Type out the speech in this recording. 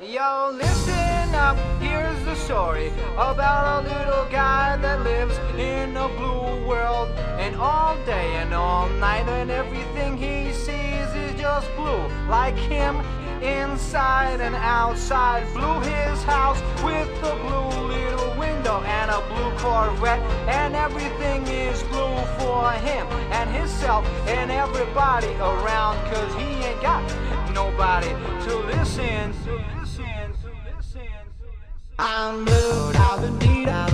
Yo, listen up, here's the story about a little guy that lives in a blue world. And all day and all night and everything he sees is just blue. Like him, inside and outside. Blue his house with a blue little window and a blue Corvette. And everything is blue for him and himself and everybody around. Cause he ain't got nobody to listen. I'm blue, I've been beat up.